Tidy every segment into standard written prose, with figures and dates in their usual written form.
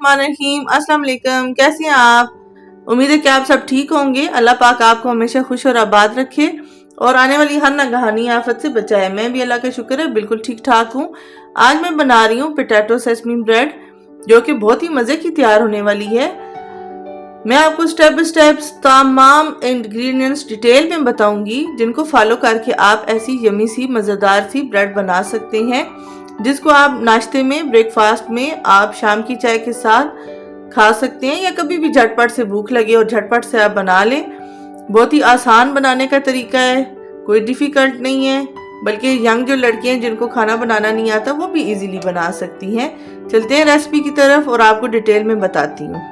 बिस्मिल्लाहिर्रहमानिर्रहीम। अस्सलाम वालेकुम। कैसे हैं आप? उम्मीद है कि आप सब ठीक होंगे। अल्लाह पाक आपको हमेशा खुश और आबाद रखे और आने वाली हर नगहानी आफत से बचाए। मैं भी अल्लाह का शुक्र है बिल्कुल ठीक ठाक हूँ। आज मैं बना रही हूँ पोटैटो सेसमी ब्रेड, जो कि बहुत ही मज़े की तैयार होने वाली है। मैं आपको स्टेप बाय स्टेप तमाम इंग्रेडिएंट्स डिटेल में बताऊंगी, जिनको फॉलो करके आप ऐसी यमी सी मज़ेदार सी ब्रेड बना सकते हैं, जिसको आप नाश्ते में, ब्रेकफास्ट में, आप शाम की चाय के साथ खा सकते हैं या कभी भी झटपट से भूख लगे और झटपट से आप बना लें। बहुत ही आसान बनाने का तरीका है, कोई डिफ़िकल्ट नहीं है, बल्कि यंग जो लड़कियां हैं जिनको खाना बनाना नहीं आता वो भी इजीली बना सकती हैं। चलते हैं रेसिपी की तरफ और आपको डिटेल में बताती हूँ।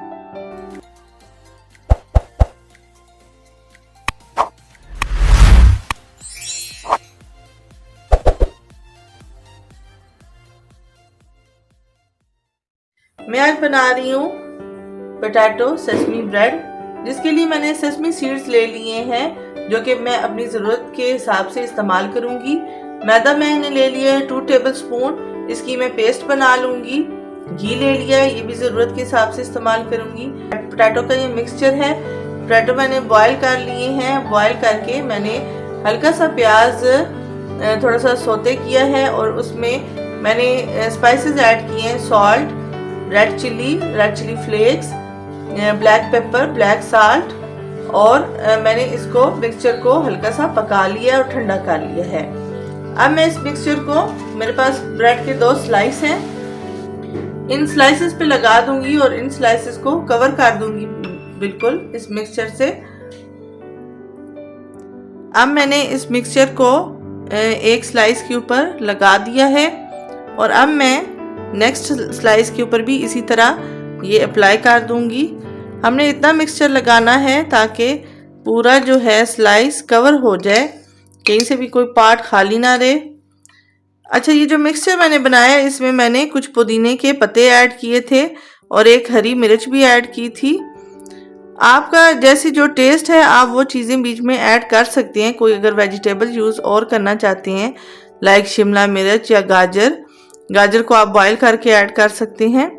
मैं आज बना रही हूँ पोटैटो सेसमी ब्रेड, जिसके लिए मैंने सेसमी सीड्स ले लिए हैं, जो कि मैं अपनी ज़रूरत के हिसाब से इस्तेमाल करूँगी। मैदा मैंने ले लिया है 2 टेबलस्पून, इसकी मैं पेस्ट बना लूँगी। घी ले लिया है, ये भी ज़रूरत के हिसाब से इस्तेमाल करूँगी। पोटैटो का ये मिक्सचर है। पोटैटो मैंने बॉयल कर लिए हैं। बॉयल करके मैंने हल्का सा प्याज थोड़ा सा सोते किया है और उसमें मैंने स्पाइसेस ऐड किए हैं, salt, red chilli flakes, black pepper, black salt, और मैंने इसको मिक्सचर को हल्का सा पका लिया और ठंडा कर लिया है। अब मैं इस मिक्सचर को, मेरे पास ब्रेड के 2 स्लाइस हैं, इन स्लाइसेस पे लगा दूंगी और इन स्लाइसेस को कवर कर दूंगी बिल्कुल इस मिक्सचर से। अब मैंने इस मिक्सचर को एक स्लाइस के ऊपर लगा दिया है और अब मैं नेक्स्ट स्लाइस के ऊपर भी इसी तरह ये अप्लाई कर दूंगी। हमने इतना मिक्सचर लगाना है ताकि पूरा जो है स्लाइस कवर हो जाए, कहीं से भी कोई पार्ट खाली ना रहे। अच्छा, ये जो मिक्सचर मैंने बनाया है इसमें मैंने कुछ पुदीने के पत्ते ऐड किए थे और एक हरी मिर्च भी ऐड की थी। आपका जैसे जो टेस्ट है आप वो चीज़ें बीच में ऐड कर सकते हैं। कोई अगर वेजिटेबल यूज़ और करना चाहते हैं, लाइक शिमला मिर्च या गाजर को आप बॉईल करके ऐड कर सकते हैं,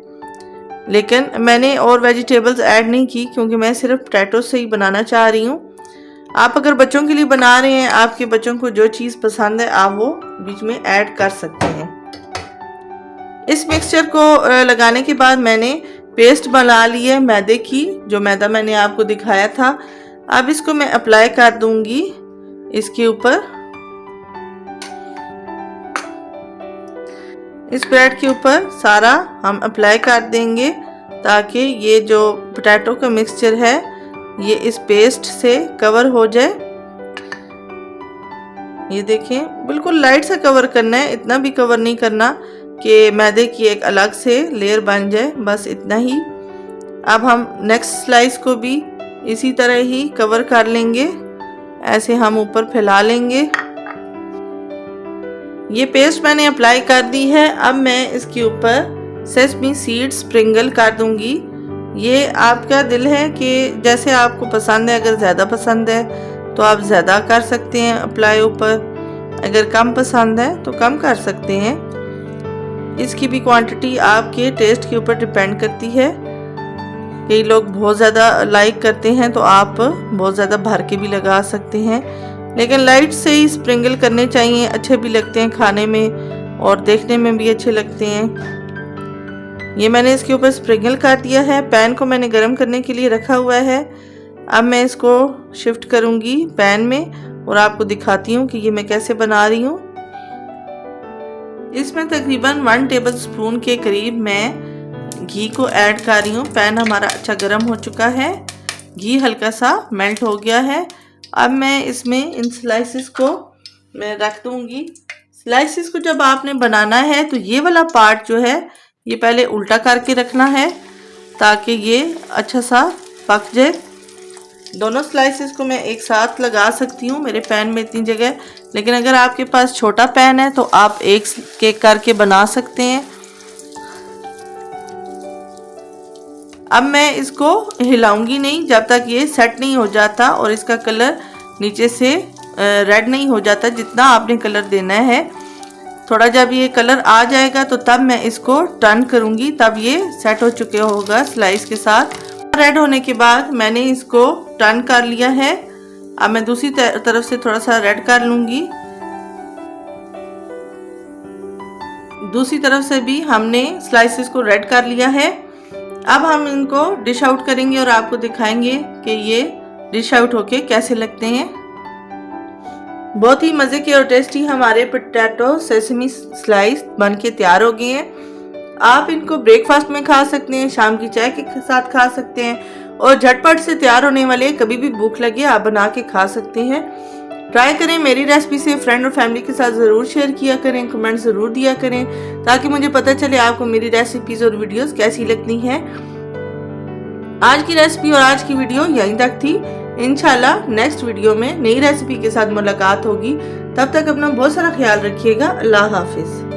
लेकिन मैंने और वेजिटेबल्स ऐड नहीं की क्योंकि मैं सिर्फ पोटैटो से ही बनाना चाह रही हूँ। आप अगर बच्चों के लिए बना रहे हैं, आपके बच्चों को जो चीज़ पसंद है आप वो बीच में ऐड कर सकते हैं। इस मिक्सचर को लगाने के बाद मैंने पेस्ट बना ली है मैदे की, जो मैदा मैंने आपको दिखाया था। अब इसको मैं अप्लाई कर दूंगी इसके ऊपर, इस ब्रेड के ऊपर सारा हम अप्लाई कर देंगे ताकि ये जो पोटैटो का मिक्सचर है ये इस पेस्ट से कवर हो जाए। ये देखें, बिल्कुल लाइट सा कवर करना है, इतना भी कवर नहीं करना कि मैदे की एक अलग से लेयर बन जाए, बस इतना ही। अब हम नेक्स्ट स्लाइस को भी इसी तरह ही कवर कर लेंगे, ऐसे हम ऊपर फैला लेंगे। ये पेस्ट मैंने अप्लाई कर दी है। अब मैं इसके ऊपर सेसमी सीड्स स्प्रिंगल कर दूंगी। ये आपका दिल है कि जैसे आपको पसंद है, अगर ज़्यादा पसंद है तो आप ज़्यादा कर सकते हैं अप्लाई ऊपर, अगर कम पसंद है तो कम कर सकते हैं। इसकी भी क्वांटिटी आपके टेस्ट के ऊपर डिपेंड करती है। कई लोग बहुत ज़्यादा लाइक करते हैं तो आप बहुत ज़्यादा भर के भी लगा सकते हैं, लेकिन लाइट से ही स्प्रिंगल करने चाहिए। अच्छे भी लगते हैं खाने में और देखने में भी अच्छे लगते हैं। ये मैंने इसके ऊपर स्प्रिंगल कर दिया है। पैन को मैंने गरम करने के लिए रखा हुआ है। अब मैं इसको शिफ्ट करूँगी पैन में और आपको दिखाती हूँ कि ये मैं कैसे बना रही हूँ। इसमें तकरीबन 1 टेबलस्पून के करीब मैं घी को ऐड कर रही हूँ। पैन हमारा अच्छा गर्म हो चुका है, घी हल्का सा मेल्ट हो गया है। अब मैं इसमें इन स्लाइसेस को मैं रख दूंगी। स्लाइसेस को जब आपने बनाना है तो ये वाला पार्ट जो है ये पहले उल्टा करके रखना है ताकि ये अच्छा सा पक जाए। दोनों स्लाइसेस को मैं एक साथ लगा सकती हूँ, मेरे पैन में इतनी जगह, लेकिन अगर आपके पास छोटा पैन है तो आप एक केक करके बना सकते हैं। अब मैं इसको हिलाऊंगी नहीं जब तक ये सेट नहीं हो जाता और इसका कलर नीचे से रेड नहीं हो जाता जितना आपने कलर देना है। थोड़ा जब ये कलर आ जाएगा तो तब मैं इसको टर्न करूँगी, तब ये सेट हो चुके होगा स्लाइस के साथ। रेड होने के बाद मैंने इसको टर्न कर लिया है। अब मैं दूसरी तरफ से थोड़ा सा रेड कर लूँगी। दूसरी तरफ से भी हमने स्लाइसेस को रेड कर लिया है। अब हम इनको डिश आउट करेंगे और आपको दिखाएंगे कि ये डिश आउट होके कैसे लगते हैं। बहुत ही मज़े के और टेस्टी हमारे पोटैटो सेसमी स्लाइस बनके तैयार हो गए हैं। आप इनको ब्रेकफास्ट में खा सकते हैं, शाम की चाय के साथ खा सकते हैं और झटपट से तैयार होने वाले, कभी भी भूख लगे आप बना के खा सकते हैं। ट्राई करें। मेरी रेसिपी से फ्रेंड और फैमिली के साथ ज़रूर शेयर किया करें, कमेंट ज़रूर दिया करें ताकि मुझे पता चले आपको मेरी रेसिपीज़ और वीडियोस कैसी लगती हैं। आज की रेसिपी और आज की वीडियो यहीं तक थी। इंशाल्लाह नेक्स्ट वीडियो में नई रेसिपी के साथ मुलाकात होगी। तब तक अपना बहुत सारा ख्याल रखिएगा। अल्लाह हाफिज़।